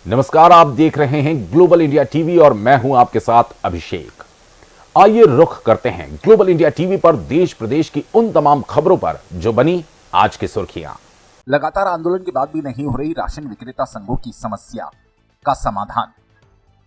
नमस्कार, आप देख रहे हैं ग्लोबल इंडिया टीवी और मैं हूं आपके साथ अभिषेक। आइए रुख करते हैं ग्लोबल इंडिया टीवी पर देश प्रदेश की उन तमाम खबरों पर जो बनी आज की सुर्खियां। लगातार आंदोलन के बाद भी नहीं हो रही राशन विक्रेता संघों की समस्या का समाधान।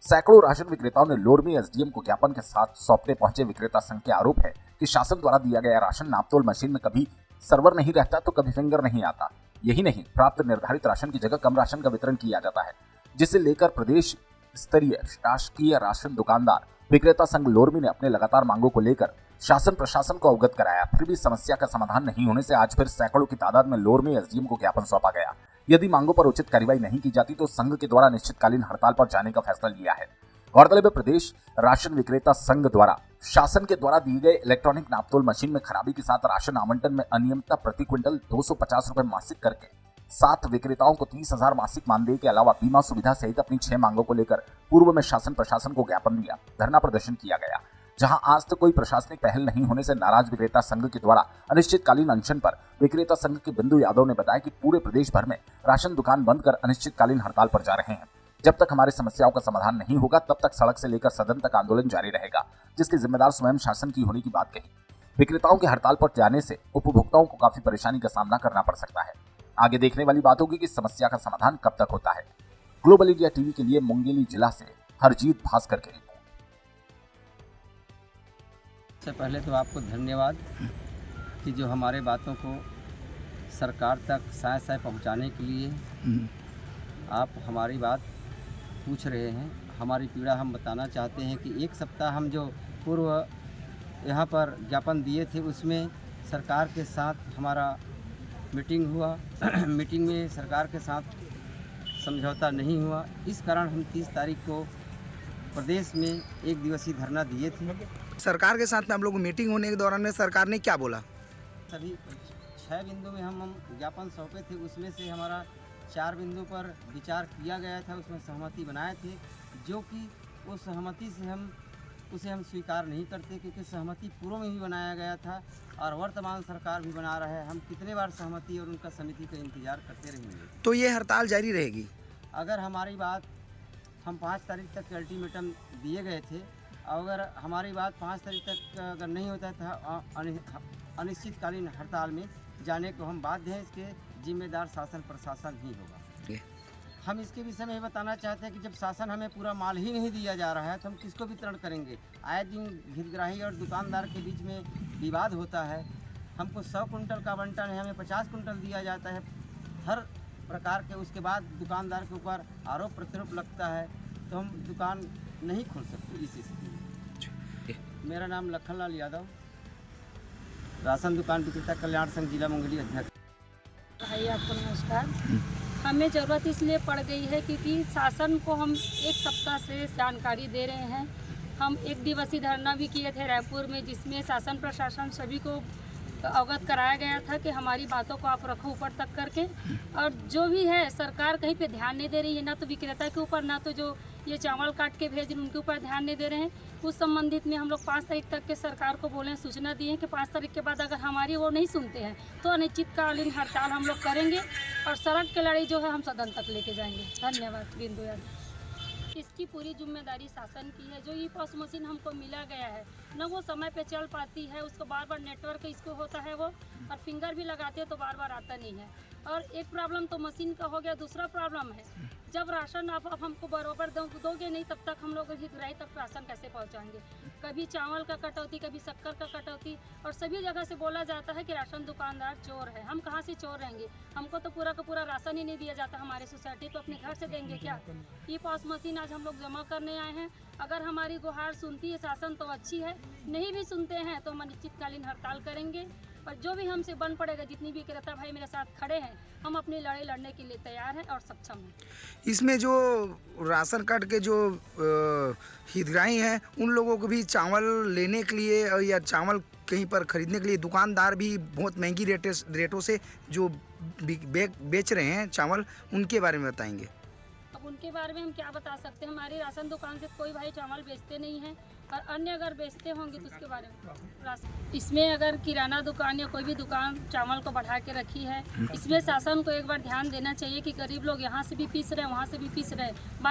सैकड़ों राशन विक्रेताओं ने लोर में एसडीएम को ज्ञापन के साथ सौंपने पहुंचे। विक्रेता संघ के आरोप है कि शासन द्वारा दिया गया राशन नापतोल मशीन में कभी सर्वर नहीं रहता तो कभी फिंगर नहीं आता। यही नहीं, प्राप्त निर्धारित राशन की जगह कम राशन का वितरण किया जाता है, जिसे लेकर प्रदेश स्तरीय शासकीय राशन दुकानदार विक्रेता संघ लोरमी ने अपने लगातार मांगों को लेकर शासन प्रशासन को अवगत कराया। फिर भी समस्या का समाधान नहीं होने से आज फिर सैकड़ों की तादाद में लोरमी एसडीएम को ज्ञापन सौंपा गया। यदि मांगों पर उचित कार्रवाई नहीं की जाती तो संघ के द्वारा निश्चितकालीन हड़ताल पर जाने का फैसला लिया है। गौरतलब है, प्रदेश राशन विक्रेता संघ द्वारा शासन के द्वारा दी गई इलेक्ट्रॉनिक नापतोल मशीन में खराबी के साथ राशन आवंटन में अनियमितता प्रति क्विंटल 250 रुपए मासिक करके 7 विक्रेताओं को 30,000 मासिक मानदेय के अलावा बीमा सुविधा सहित अपनी 6 मांगों को लेकर पूर्व में शासन प्रशासन को ज्ञापन दिया, धरना प्रदर्शन किया गया। जहां आज तक कोई प्रशासनिक पहल नहीं होने से नाराज विक्रेता संघ के द्वारा अनिश्चितकालीन अनशन पर विक्रेता संघ के बिंदु यादव ने बताया कि पूरे प्रदेश भर में राशन दुकान बंद कर अनिश्चितकालीन हड़ताल पर जा रहे हैं। जब तक हमारी समस्याओं का समाधान नहीं होगा तब तक सड़क से लेकर सदन तक आंदोलन जारी रहेगा, जिसके जिम्मेदार स्वयं शासन की होने की बात कही। विक्रेताओं के हड़ताल पर जाने से उपभोक्ताओं को काफी परेशानी का सामना करना पड़ सकता है। आगे देखने वाली बात होगी कि समस्या का समाधान कब तक होता है। ग्लोबल इंडिया टीवी के लिए मुंगेली जिला से हरजीत भास्कर की रिपोर्ट। सबसे पहले तो आपको धन्यवाद कि जो हमारे बातों को सरकार तक साय पहुंचाने के लिए आप हमारी बात पूछ रहे हैं। हमारी पीड़ा हम बताना चाहते हैं कि एक सप्ताह हम जो पूर्व यहाँ पर ज्ञापन दिए थे उसमें सरकार के साथ हमारा मीटिंग हुआ। मीटिंग में सरकार के साथ समझौता नहीं हुआ। इस कारण हम 30 तारीख को प्रदेश में एक दिवसीय धरना दिए थे। सरकार के साथ में हम लोग मीटिंग होने के दौरान में सरकार ने क्या बोला? सभी 6 बिंदु में हम ज्ञापन सौंपे थे, उसमें से हमारा 4 बिंदु पर विचार किया गया था, उसमें सहमति बनाए थे, जो कि उस सहमति से उसे हम स्वीकार नहीं करते क्योंकि सहमति पूर्व में ही बनाया गया था और वर्तमान सरकार भी बना रहा है। हम कितने बार सहमति और उनका समिति का इंतजार करते रहेंगे। तो ये हड़ताल जारी रहेगी? अगर हमारी बात हम 5 तारीख तक के अल्टीमेटम दिए गए थे, अगर हमारी बात 5 तारीख तक अगर नहीं होता था अनिश्चितकालीन हड़ताल में जाने को हम बाध्य हैं। इसके जिम्मेदार शासन प्रशासन ही होगा। हम इसके विषय में बताना चाहते हैं कि जब शासन हमें पूरा माल ही नहीं दिया जा रहा है तो हम किसको वितरण करेंगे। आए दिन हितग्राही और दुकानदार के बीच में विवाद होता है। हमको 100 कुंटल का आवंटन है, हमें 50 कुंटल दिया जाता है हर प्रकार के। उसके बाद दुकानदार के ऊपर आरोप प्रत्यारोप लगता है तो हम दुकान नहीं खोल सकते। इस स्थिति में मेरा नाम लखनलाल यादव, राशन दुकान विक्रेता कल्याण संघ जिला मुंगेली अध्यक्ष। भाई आपको नमस्कार। हमें ज़रूरत इसलिए पड़ गई है क्योंकि शासन को हम एक सप्ताह से जानकारी दे रहे हैं। हम एक दिवसीय धरना भी किए थे रायपुर में, जिसमें शासन प्रशासन सभी को अवगत कराया गया था कि हमारी बातों को आप रखो ऊपर तक करके। और जो भी है सरकार कहीं पे ध्यान नहीं दे रही है, ना तो विक्रेता के ऊपर, ना तो जो ये चावल काट के भेज उनके ऊपर ध्यान नहीं दे रहे हैं। उस संबंधित में हम लोग 5 तारीख तक के सरकार को बोले, सूचना दिए कि 5 तारीख के बाद अगर हमारी वो नहीं सुनते हैं तो अनिश्चितकालीन हड़ताल हम लोग करेंगे और सड़क की लड़ाई जो है हम सदन तक लेके जाएंगे। धन्यवाद। बिंदु यादव। इसकी पूरी जिम्मेदारी शासन की है। जो ई पॉस मशीन हमको मिला गया है न वो समय पे चल पाती है, उसको बार बार नेटवर्क इसको होता है वो, और फिंगर भी लगाते हैं तो बार बार आता नहीं है। और एक प्रॉब्लम तो मशीन का हो गया, दूसरा प्रॉब्लम है जब राशन आप हमको बरोबर दोगे नहीं तब तक हम लोग हितग्राही तक राशन कैसे पहुंचाएंगे। कभी चावल का कटौती, कभी शक्कर का कटौती, और सभी जगह से बोला जाता है कि राशन दुकानदार चोर है। हम कहाँ से चोर रहेंगे? हमको तो पूरा का पूरा राशन ही नहीं दिया जाता। हमारी सोसाइटी तो अपने घर से देंगे क्या? ई पॉस मशीन आज हम लोग जमा करने आए हैं। अगर हमारी गुहार सुनती है शासन तो अच्छी है, नहीं भी सुनते हैं तो हम अनिश्चितकालीन हड़ताल करेंगे। और जो भी हमसे बन पड़ेगा, जितनी भी विक्रेता भाई मेरे साथ खड़े हैं, हम अपनी लड़ाई लड़ने के लिए तैयार हैं और सक्षम हैं। इसमें जो राशन कार्ड के जो हितग्राही हैं उन लोगों को भी चावल लेने के लिए या चावल कहीं पर खरीदने के लिए दुकानदार भी बहुत महंगी रेटों से जो बेच रहे हैं चावल, उनके बारे में बताएंगे। अब अब उनके बारे में हम क्या बता सकते हैं। हमारी राशन दुकान से कोई भाई चावल बेचते नहीं हैं, और अन्य अगर बेचते होंगे तो उसके बारे में राशन। इसमें अगर किराना दुकान या कोई भी दुकान चावल को बढ़ा के रखी है, इसमें शासन को एक बार ध्यान देना चाहिए कि गरीब लोग यहाँ से भी पीस रहे हैं, वहाँ से भी पीस रहे हैं।